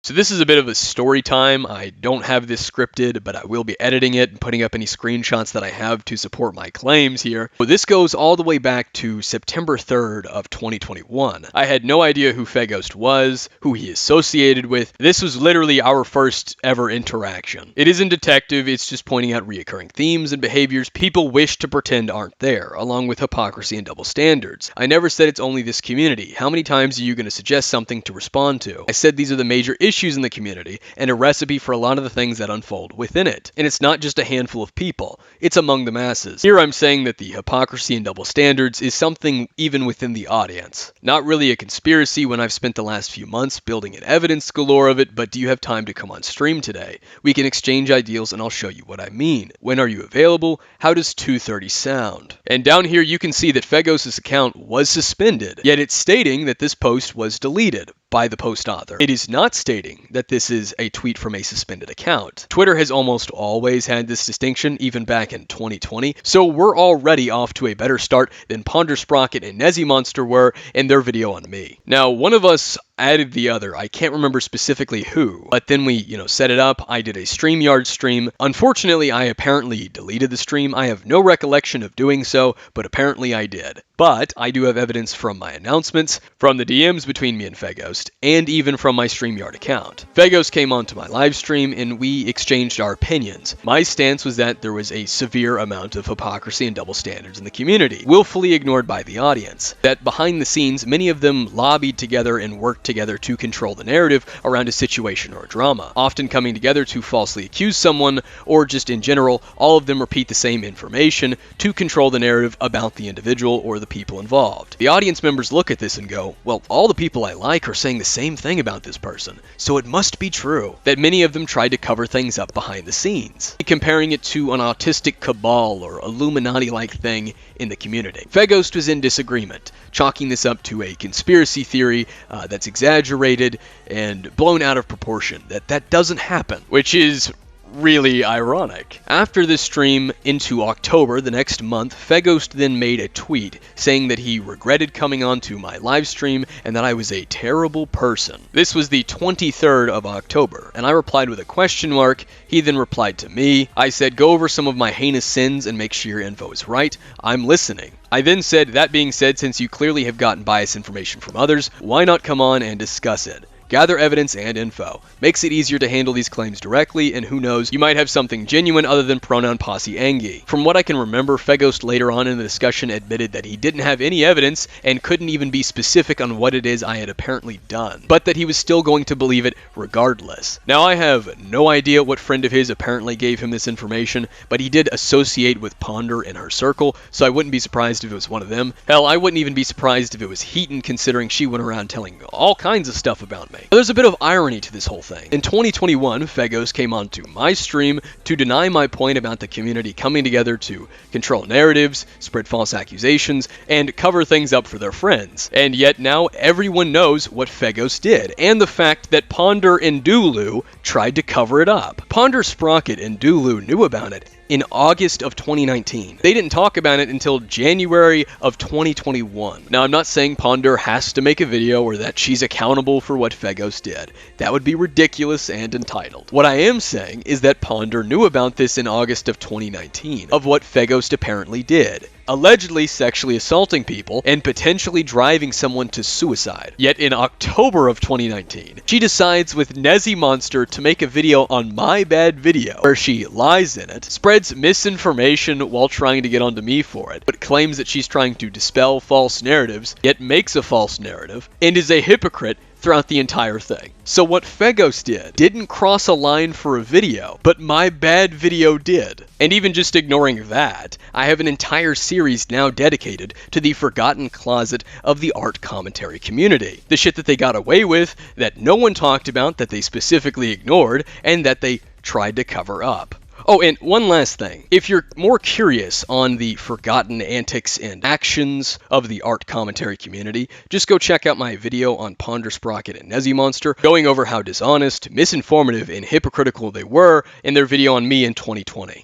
So this is a bit of a story time. I don't have this scripted, but I will be editing it and putting up any screenshots that I have to support my claims here. So this goes all the way back to September 3rd of 2021. I had no idea who FeGhost was, who he associated with. This was literally our first ever interaction. It isn't detective, it's just pointing out reoccurring themes and behaviors people wish to pretend aren't there, along with hypocrisy and double standards. I never said it's only this community. How many times are you going to suggest something to respond to? I said these are the major issues in the community, and a recipe for a lot of the things that unfold within it. And it's not just a handful of people, it's among the masses. Here I'm saying that the hypocrisy and double standards is something even within the audience. Not really a conspiracy when I've spent the last few months building an evidence galore of it, but do you have time to come on stream today? We can exchange ideals and I'll show you what I mean. When are you available? How does 2:30 sound? And down here you can see that FeGhost's account was suspended, yet it's stating that this post was deleted by the post author. It is not stating that this is a tweet from a suspended account. Twitter has almost always had this distinction, even back in 2020, so we're already off to a better start than Ponder Sprocket and Nezimonster were in their video on me. Now, one of us added the other. I can't remember specifically who, but then we, set it up. I did a StreamYard stream. Unfortunately, I apparently deleted the stream. I have no recollection of doing so, but apparently I did. But I do have evidence from my announcements, from the DMs between me and FeGhost, and even from my StreamYard account. FeGhost came onto my live stream and we exchanged our opinions. My stance was that there was a severe amount of hypocrisy and double standards in the community, willfully ignored by the audience. That behind the scenes, many of them lobbied together and worked together to control the narrative around a situation or a drama, often coming together to falsely accuse someone, or just in general, all of them repeat the same information to control the narrative about the individual or the people involved. The audience members look at this and go, well, all the people I like are saying the same thing about this person, so it must be true. That many of them tried to cover things up behind the scenes, comparing it to an autistic cabal or Illuminati-like thing in the community. FeGhost was in disagreement, chalking this up to a conspiracy theory that's exaggerated and blown out of proportion, that doesn't happen, which is really ironic. After this stream into October, the next month, FeGhost then made a tweet saying that he regretted coming onto my live stream and that I was a terrible person. This was the 23rd of October, and I replied with a question mark. He then replied to me. I said, go over some of my heinous sins and make sure your info is right. I'm listening. I then said, that being said, since you clearly have gotten biased information from others, why not come on and discuss it? Gather evidence and info. Makes it easier to handle these claims directly, and who knows, you might have something genuine other than pronoun posse Angie. From what I can remember, FeGhost later on in the discussion admitted that he didn't have any evidence and couldn't even be specific on what it is I had apparently done, but that he was still going to believe it regardless. Now, I have no idea what friend of his apparently gave him this information, but he did associate with Ponder in her circle, so I wouldn't be surprised if it was one of them. Hell, I wouldn't even be surprised if it was Heaton, considering she went around telling all kinds of stuff about me. There's a bit of irony to this whole thing. In 2021, FeGhost came onto my stream to deny my point about the community coming together to control narratives, spread false accusations, and cover things up for their friends. And yet now everyone knows what FeGhost did, and the fact that Ponder and Dulu tried to cover it up. Ponder Sprocket and Dulu knew about it in August of 2019. They didn't talk about it until January of 2021. Now, I'm not saying Ponder has to make a video or that she's accountable for what FeGhost did. That would be ridiculous and entitled. What I am saying is that Ponder knew about this in August of 2019, of what FeGhost apparently did. Allegedly sexually assaulting people and potentially driving someone to suicide. Yet in October of 2019, she decides with Nezimonster to make a video on my bad video, where she lies in it, spreads misinformation while trying to get onto me for it, but claims that she's trying to dispel false narratives, yet makes a false narrative, and is a hypocrite throughout the entire thing. So what FeGhost didn't cross a line for a video, but my bad video did. And even just ignoring that, I have an entire series now dedicated to the forgotten closet of the art commentary community. The shit that they got away with, that no one talked about, that they specifically ignored, and that they tried to cover up. Oh, and one last thing. If you're more curious on the forgotten antics and actions of the art commentary community, just go check out my video on Ponder Sprocket and Nezimonster, going over how dishonest, misinformative, and hypocritical they were in their video on me in 2020.